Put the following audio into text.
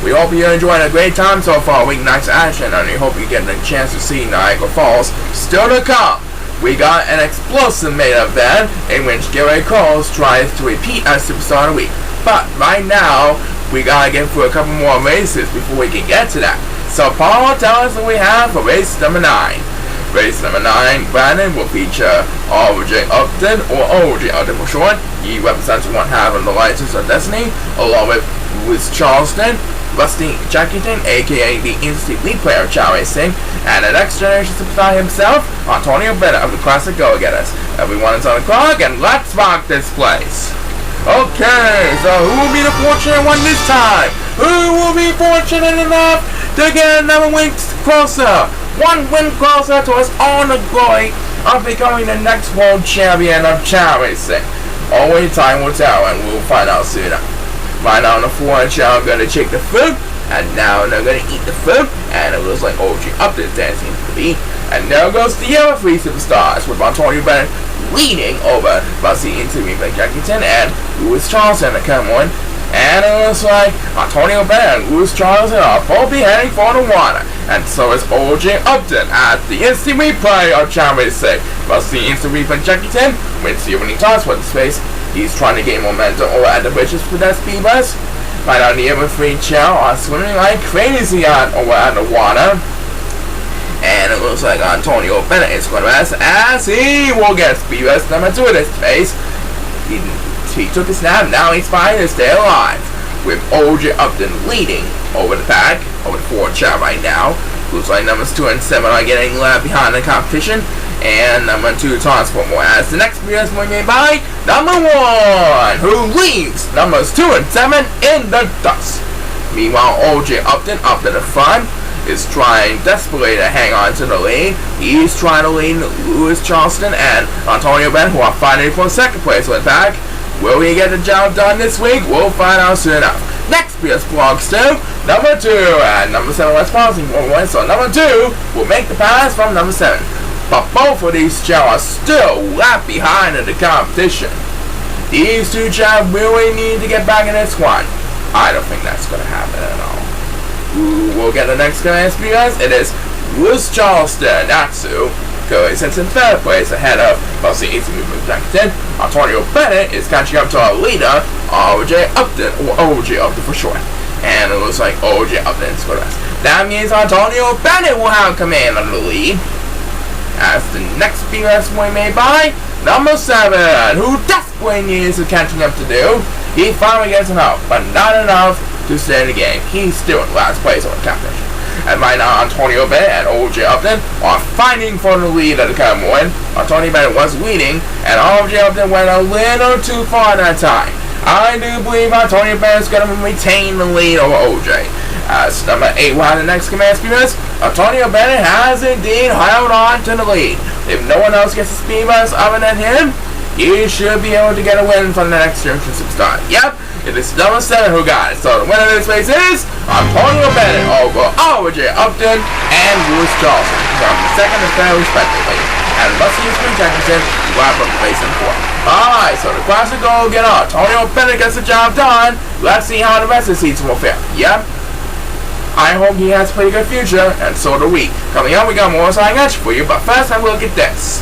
We hope you're enjoying a great time so far, weeknight's action, and we hope you get a chance to see Niagara Falls. Still to come, we got an explosive main event in which Gary Coles tries to repeat as Superstar of the Week. But right now, we gotta get through a couple more races before we can get to that. So Paul, tell us what we have for race number 9. Race number 9, Brandon will feature OJ Upton, or OJ Upton for short. He represents one half of the License of Destiny, along with Charleston, Rusty Jackington, aka the Instant Lead player of Chao Racing, and the next generation superstar himself, Antonio Bennett of the Classic Go-Getters. Everyone is on the clock, and let's rock this place. Okay, so who will be the fortunate one this time? Who will be fortunate enough to get another win closer? One win closer to us on the glory of becoming the next world champion of Chao Racing. Only time will tell, and we'll find out soon enough. Right now on the floor, Chao are going to take the food, and now they're going to eat the food, and it looks like OG Upton's dancing to the beat. And there goes the other 3 superstars, with Antonio Bennett leading over Bussy into Jackington and Lewis Charleston to come on. And it looks like Antonio Bennett and Lewis Charleston are both be heading for the water. And so is OJ Upton at the instant replay of Chao Racing. Bussy instant replay Jackington wins the opening toss for the space. He's trying to gain momentum over at the bridges for that speed bus. Right on the other 3 Chao are swimming like crazy over at the water. And it looks like Antonio Bennett is going to rest as he will get speed bus number 2 in this space. He took his nap, now he's fine to stay alive. With OJ Upton leading over the pack, over the 4 Chao right now. Looks like numbers 2 and 7 are getting left behind the competition. And number 2 taunts for more as the next speed bus made by number 1, who leaves numbers 2 and 7 in the dust. Meanwhile, OJ Upton up in the front is trying desperately to hang on to the lead. He's trying to lead Lewis Charleston and Antonio Bennett, who are fighting for second place with back. Will he get the job done this week? We'll find out soon enough. Next PS belongs to number 2, and number 7 was pausing for one, so number 2 will make the pass from number 7. But both of these Chao are still left behind in the competition. These 2 Chao really need to get back in this one. I don't think that's going to happen at all. Who will get the next SPS? It is Lewis Charleston. That's who. Curry sits in 3rd place ahead of Bussy Easy Movement Jackson. Antonio Bennett is catching up to our leader, OJ Upton, or OJ Upton for short. And it looks like OJ Upton is for us. That means Antonio Bennett will have command of the lead. As the next SPS will be made by number 7, who desperately needs some catching up to do. He finally gets some help, but not enough to stay in the game. He's still in last place on the competition. And right now, Antonio Bennett and OJ Upton are fighting for the lead of the convoy. Antonio Bennett was leading, and OJ Upton went a little too far that time. I do believe Antonio Bennett is going to retain the lead over OJ. As number 8 will have the next command speed bus, Antonio Bennett has indeed held on to the lead. If no one else gets a speed bus other than him, he should be able to get a win from the next generation superstar. Yep, it is number 7 who got it. So the winner of this race is Antonio Bennett over OJ Upton and Lewis Charleston from the 2nd and 3rd respectively. And Bussy and Jackson wrap up the race in 4. Alright, so the classic goal get on. Antonio Bennett gets the job done. Let's see how the rest of the season will fare. Yep. I hope he has a pretty good future, and so do we. Coming up, we got more exciting action for you, but first I will get this.